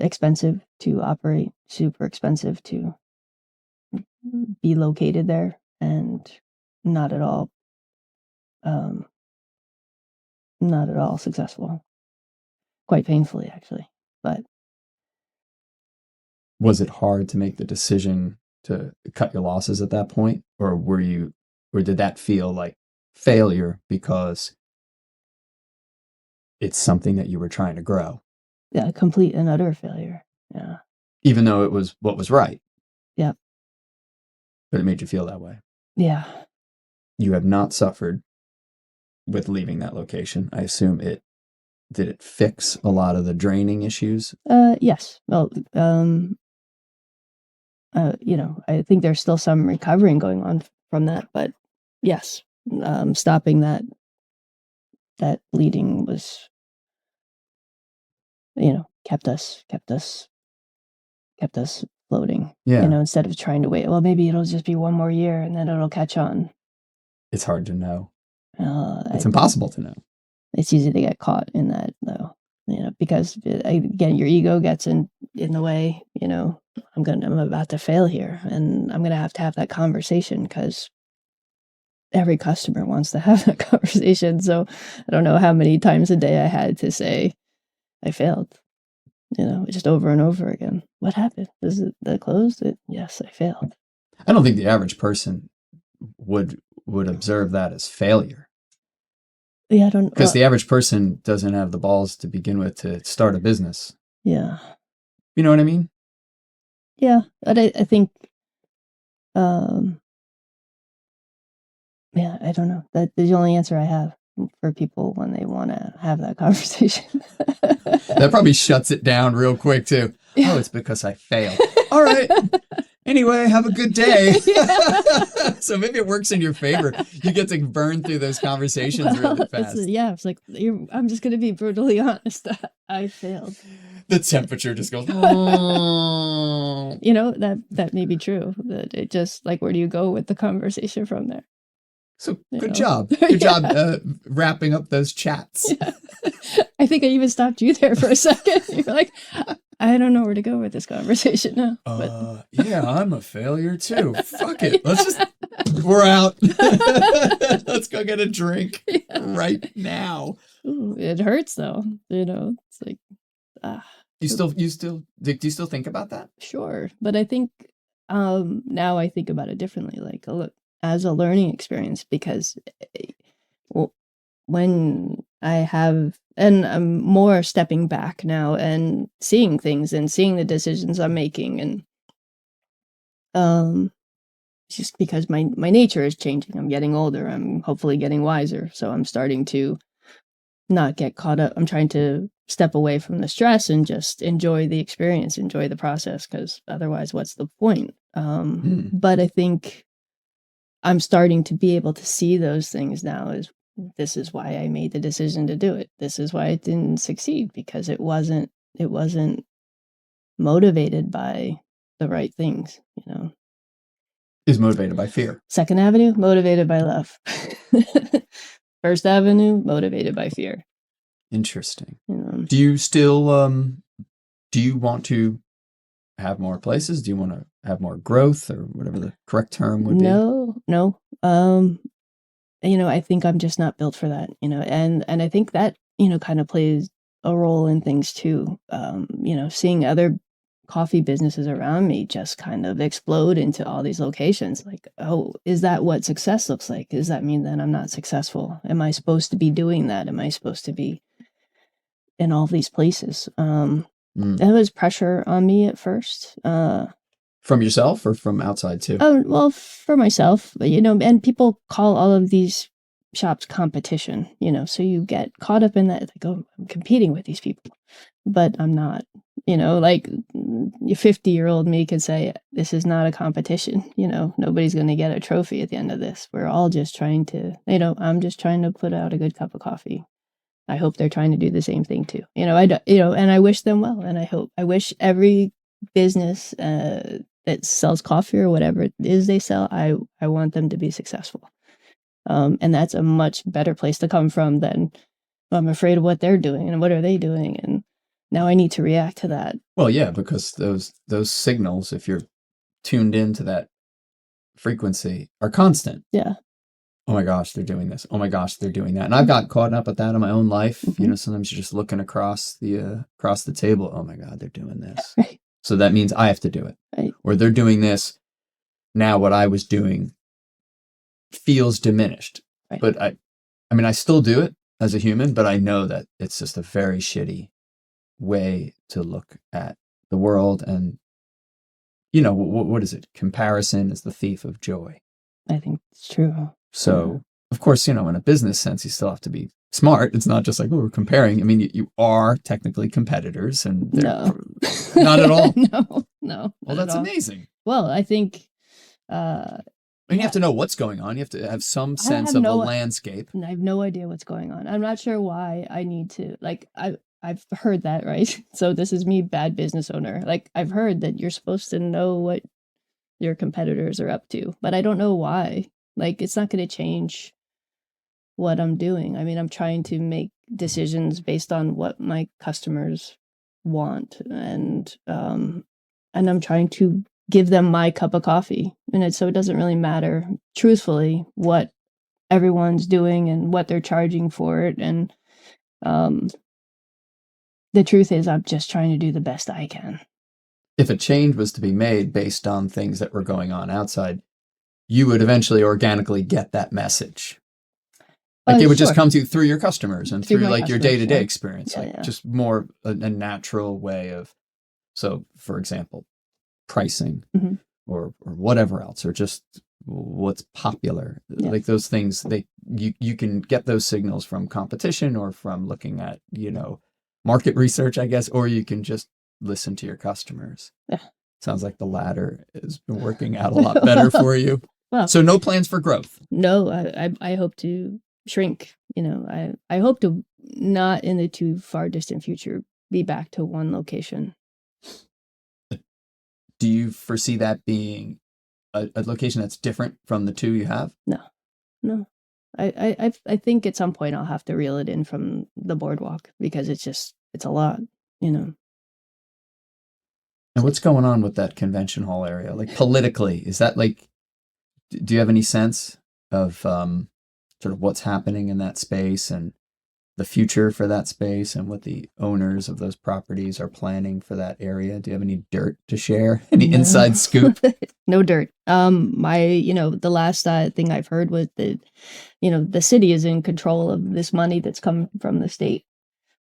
expensive to operate, super expensive to be located there, and not at all successful. Quite painfully, actually. But was it hard to make the decision to cut your losses at that point, or did that feel like failure because it's something that you were trying to grow? Yeah, complete and utter failure. Yeah. Even though it was what was right. Yeah. But it made you feel that way. Yeah. You have not suffered with leaving that location. I assume did it fix a lot of the draining issues? Yes. Well, I think there's still some recovering going on from that, but yes, stopping that bleeding was, kept us floating. Yeah. Instead of trying to wait, well, maybe it'll just be one more year and then it'll catch on. It's hard to know. It's impossible to know. It's easy to get caught in that, though, because again, your ego gets in the way. I'm about to fail here, and I'm gonna have to have that conversation because every customer wants to have that conversation. So I don't know how many times a day I had to say, I failed, just over and over again. What happened? Is it that closed? Yes, I failed. I don't think the average person would observe that as failure. Yeah, I don't, because the average person doesn't have the balls to begin with to start a business. Yeah. You know what I mean? Yeah, but I think, yeah, I don't know. That's the only answer I have for people when they want to have that conversation. That probably shuts it down real quick too. Yeah. Oh, it's because I failed. All right. Anyway, have a good day. So maybe it works in your favor. You get to burn through those conversations really fast. It's like, I'm just going to be brutally honest. I failed. The temperature just goes. Oh. That may be true. That it just, like, where do you go with the conversation from there? So good job. Good job wrapping up those chats. Yeah. I think I even stopped you there for a second. You're like, I don't know where to go with this conversation now. Yeah, I'm a failure too. Fuck it. We're out. Let's go get a drink right now. Ooh, it hurts though. It's like, do you still think about that? Sure. But I think, now I think about it differently, like as a learning experience, because when I have, and I'm more stepping back now and seeing things and seeing the decisions I'm making, and just because my nature is changing. I'm getting older. I'm hopefully getting wiser. So I'm starting to not get caught up. I'm trying to step away from the stress and just enjoy the experience, enjoy the process, because otherwise, what's the point? But I think I'm starting to be able to see those things now. This is why I made the decision to do it. This is why it didn't succeed, because it wasn't motivated by the right things, Is motivated by fear. Second Avenue, motivated by love. First Avenue, motivated by fear. Interesting. Do you still do you want to have more places? Do you want to have more growth, or whatever the correct term would be? No. I think I'm just not built for that, and I think that, kind of plays a role in things too. Seeing other coffee businesses around me just kind of explode into all these locations. Like, oh, is that what success looks like? Does that mean that I'm not successful? Am I supposed to be doing that? Am I supposed to be in all these places? There was pressure on me at first. From yourself or from outside too? Oh, well, for myself, and people call all of these shops competition, so you get caught up in that, like, oh, I'm competing with these people, but I'm not. Like, 50-year-old me could say, this is not a competition. Nobody's going to get a trophy at the end of this. We're all just trying to, I'm just trying to put out a good cup of coffee. I hope they're trying to do the same thing too. And I wish them well. And I wish every business that sells coffee or whatever it is they sell, I want them to be successful. And that's a much better place to come from than, I'm afraid of what they're doing and what are they doing, and now I need to react to that. Well, yeah, because those signals, if you're tuned into that frequency, are constant. Yeah. Oh my gosh, they're doing this. Oh my gosh, they're doing that. And I've got caught up at that in my own life. Mm-hmm. Sometimes you're just looking across the table. Oh my God, they're doing this. Right. So that means I have to do it. Right. Or they're doing this. Now what I was doing feels diminished. Right. But I still do it as a human, but I know that it's just a very shitty way to look at the world. And, what is it? Comparison is the thief of joy. I think it's true. So, of course, in a business sense, you still have to be smart. It's not just like, oh, we're comparing. I mean, you are technically competitors, and no. Not at all. No. Well, that's amazing. Well, I think, you have to know what's going on. You have to have some sense of the landscape. I have no idea what's going on. I'm not sure why I need to, like, I've heard that, right? So this is me, bad business owner. Like, I've heard that you're supposed to know what your competitors are up to, but I don't know why. Like, it's not going to change what I'm doing. I mean, I'm trying to make decisions based on what my customers want, and I'm trying to give them my cup of coffee. And so it doesn't really matter, truthfully, what everyone's doing and what they're charging for it. And the truth is I'm just trying to do the best I can. If a change was to be made based on things that were going on outside, you would eventually organically get that message. Like it would just come to you through your customers and through like your day-to-day experience, just more a natural way of, so for example, pricing or whatever else, or just what's popular, like those things, you can get those signals from competition or from looking at, market research, I guess, or you can just listen to your customers. Yeah. Sounds like the latter has been working out a lot better for you. Well, so no plans for growth? No, I hope to shrink. I hope to not in the too far distant future be back to one location. Do you foresee that being a location that's different from the two you have? No. I think at some point I'll have to reel it in from the boardwalk because it's a lot, And what's going on with that convention hall area? Like politically, is that like, do you have any sense of sort of what's happening in that space and the future for that space and what the owners of those properties are planning for that area? Do you have any dirt to share? Any inside scoop? No dirt. The last thing I've heard was that, the city is in control of this money that's come from the state.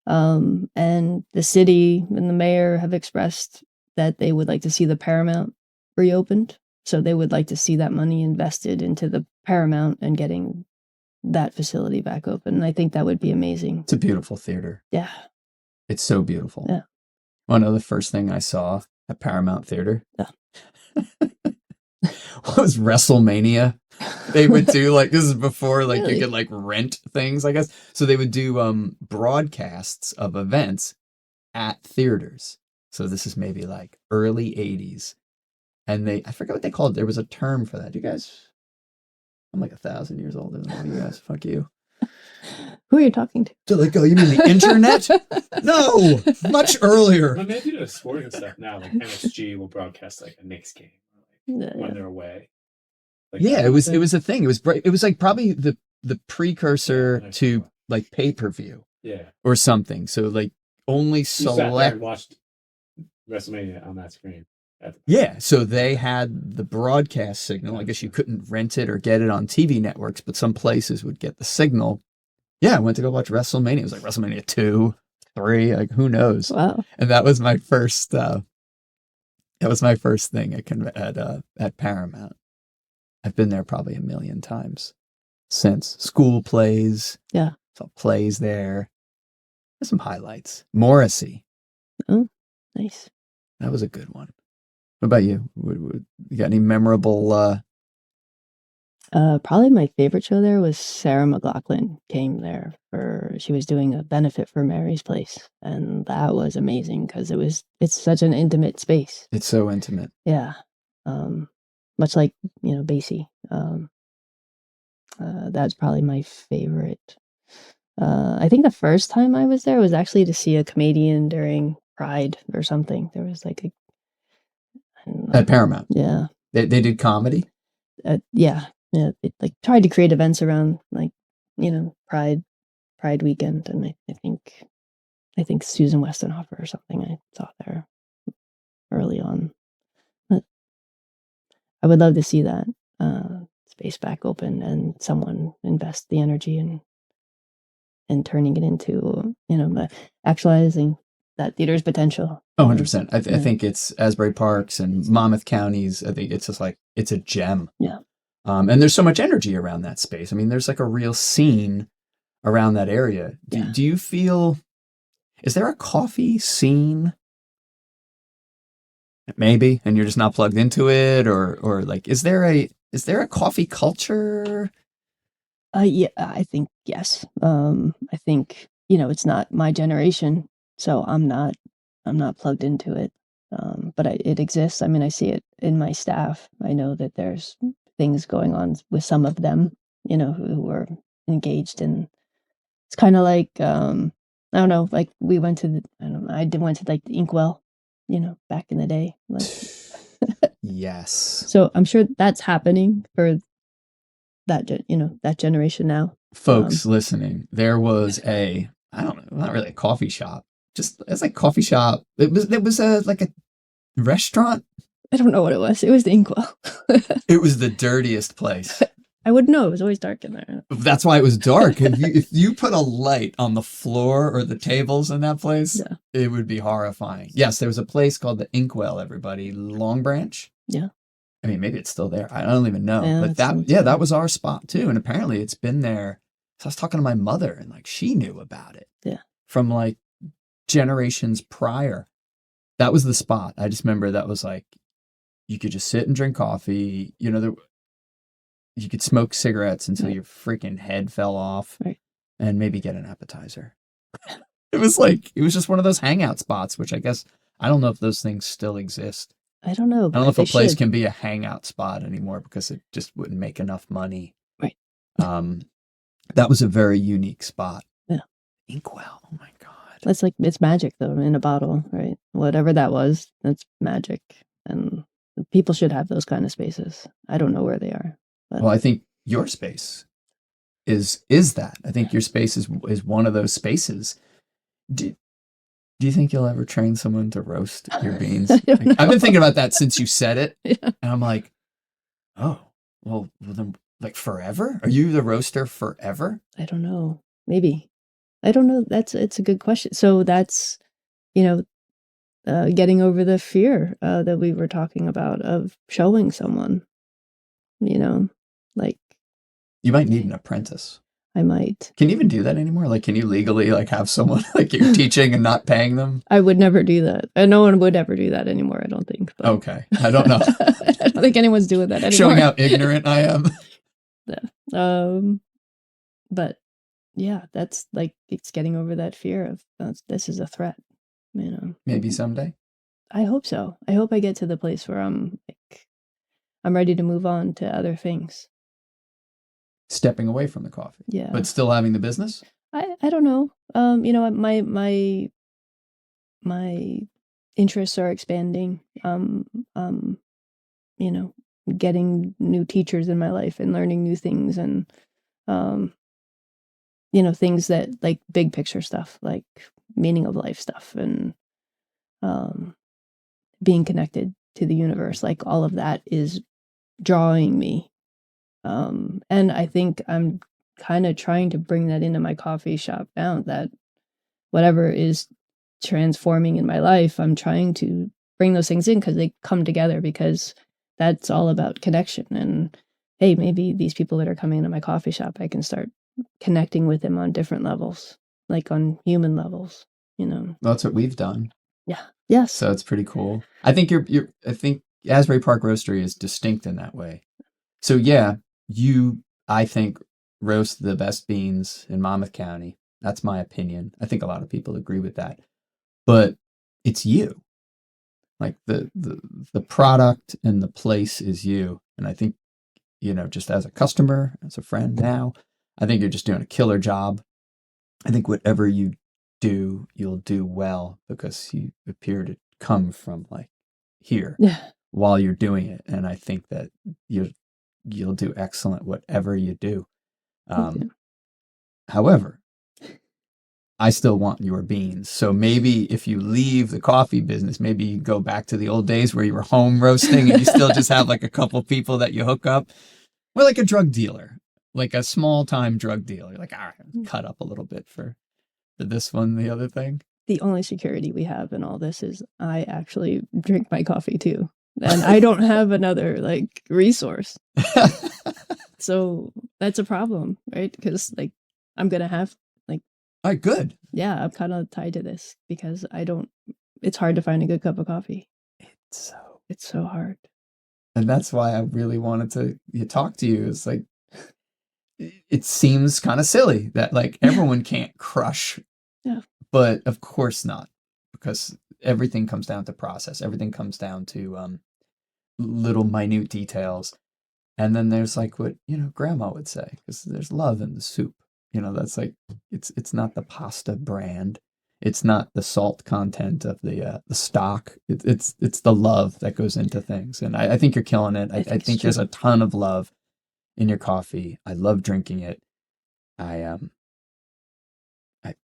And the city and the mayor have expressed that they would like to see the Paramount reopened. So they would like to see that money invested into the Paramount and getting that facility back open. And I think that would be amazing. It's a beautiful theater. Yeah. It's so beautiful. Yeah. One of the first thing I saw at Paramount Theater. Yeah. What was WrestleMania? They would do this is before you could rent things, I guess. So they would do broadcasts of events at theaters. So this is maybe early 80s. And I forget what they called it. There was a term for that. You guys, I'm 1,000 years older than all you guys. Fuck you. Who are you talking to? So you mean the internet? No, much earlier. Well, maybe the sporting stuff now, like MSG will broadcast a Knicks game when they're away. It was a thing. It was probably the precursor to pay-per-view. Yeah. Or something. So only select. You watched WrestleMania on that screen. Yeah, so they had the broadcast signal. I guess you couldn't rent it or get it on TV networks, but some places would get the signal. Yeah, I went to go watch WrestleMania. It was WrestleMania 2, 3, who knows? Wow. And that was my first thing at Paramount. I've been there probably a million times since. School plays. Yeah. Saw plays there. There's some highlights. Morrissey. Oh, nice. That was a good one. What about you? You got any memorable? Probably my favorite show there was Sarah McLachlan came there she was doing a benefit for Mary's Place, and that was amazing because it's such an intimate space. It's so intimate. Yeah, much like Basie. That's probably my favorite. I think the first time I was there was actually to see a comedian during Pride or something. There was at Paramount. Yeah. They did comedy? Yeah. They tried to create events around Pride weekend, and I think Susan Westenhofer or something I saw there early on. But I would love to see that space back open and someone invest the energy and turning it into actualizing that theater's potential. Oh, 100%. I think it's Asbury Parks and Monmouth counties. I think it's just it's a gem. Yeah. And there's so much energy around that space. I mean, there's a real scene around that area. Do you feel, is there a coffee scene? Maybe, and you're just not plugged into it, or is there a coffee culture? Yeah, I think yes. I think it's not my generation, so I'm not plugged into it. But it exists. I mean, I see it in my staff. I know that there's things going on with some of them, who are engaged in. It's kind of I don't know, we went to went to the Inkwell, back in the day. Yes. So I'm sure that's happening for that generation now. Folks listening, there was I don't know, not really a coffee shop, just as like coffee shop. It was like a restaurant. I don't know what it was. It was the Inkwell. It was the dirtiest place. I wouldn't know. It was always dark in there. That's why it was dark. If you put a light on the floor or the tables in that place, it would be horrifying. Yes, there was a place called the Inkwell, everybody, Long Branch. Yeah. I mean, maybe it's still there. I don't even know. Yeah, but that was our spot too. And apparently it's been there. So I was talking to my mother and like she knew about it. Yeah. From like generations prior. That was the spot. I just remember that was like, you could just sit and drink coffee. You know, you could smoke cigarettes until your freaking head fell off, and maybe get an appetizer. It was just one of those hangout spots, which I guess, I don't know if those things still exist. I don't know. I don't know if a place can be a hangout spot anymore because it just wouldn't make enough money. Right. That was a very unique spot. Yeah. Inkwell. Oh my God. That's like, it's magic though, in a bottle, right? Whatever that was, that's magic. And people should have those kind of spaces. I don't know where they are. But. Well, I think your space is that. I think your space is one of those spaces. Do you think you'll ever train someone to roast your beans? I've been thinking about that since you said it. Yeah. And I'm like, oh, well then, like forever? Are you the roaster forever? I don't know. Maybe. I don't know. It's a good question. So that's, getting over the fear that we were talking about of showing someone, like. You might need an apprentice. I might. Can you even do that anymore? Like, can you legally like have someone like you're teaching and not paying them? I would never do that. And no one would ever do that anymore, I don't think. But. Okay. I don't know. I don't think anyone's doing that anymore. Showing how ignorant I am. Yeah. But yeah, that's like, it's getting over that fear of this is a threat, Maybe someday. I hope so. I hope I get to the place where I'm ready to move on to other things. Stepping away from the coffee. Yeah. But still having the business? I don't know. My interests are expanding. Getting new teachers in my life and learning new things and things that like big picture stuff, like meaning of life stuff and being connected to the universe, like all of that is drawing me. And I think I'm kind of trying to bring that into my coffee shop now, that whatever is transforming in my life, I'm trying to bring those things in because they come together, because that's all about connection. And hey, maybe these people that are coming into my coffee shop, I can start connecting with them on different levels, like on human levels, That's what we've done. Yeah. Yes. So it's pretty cool. I think I think Asbury Park Roastery is distinct in that way. So yeah, I think, roast the best beans in Monmouth County. That's my opinion. I think a lot of people agree with that. But it's you. Like the product and the place is you. And I think, just as a customer, as a friend now, I think you're just doing a killer job. I think whatever you do, you'll do well because you appear to come from like here while you're doing it. And I think that you'll do excellent whatever you do. However, I still want your beans. So maybe if you leave the coffee business, maybe you go back to the old days where you were home roasting and you still just have like a couple people that you hook up. We're like a drug dealer, like a small time drug dealer. Like, all right, cut up a little bit for this one, the other thing. The only security we have in all this is I actually drink my coffee too. And I don't have another like resource. So that's a problem, right? Because like I'm going to have like. All right, good. Yeah, I'm kind of tied to this because it's hard to find a good cup of coffee. It's so hard. And that's why I really wanted to talk to you. It's like, it seems kind of silly that like everyone can't crush. Yeah. But of course not, because everything comes down to process. Everything comes down to little minute details. And then there's like what, grandma would say, because there's love in the soup. That's like, it's not the pasta brand. It's not the salt content of the stock. It's the love that goes into things. And I think you're killing it. I think there's a ton of love in your coffee. I love drinking it. I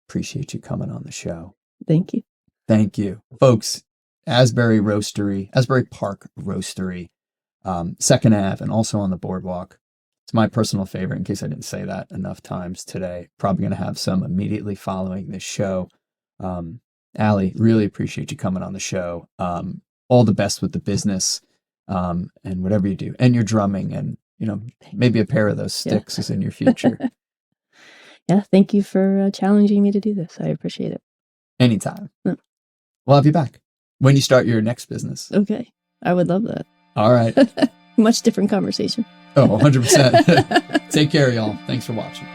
appreciate you coming on the show. Thank you. Thank you. Folks, Asbury Park Roastery, 2nd Ave, and also on the boardwalk. It's my personal favorite, in case I didn't say that enough times today. Probably going to have some immediately following this show. Alli, really appreciate you coming on the show. All the best with the business, and whatever you do, and your drumming, and maybe a pair of those sticks is in your future. Yeah, thank you for challenging me to do this. I appreciate it. Anytime. We'll have you back when you start your next business. Okay, I would love that. All right. Much different conversation. Oh, 100%. Take care, y'all. Thanks for watching.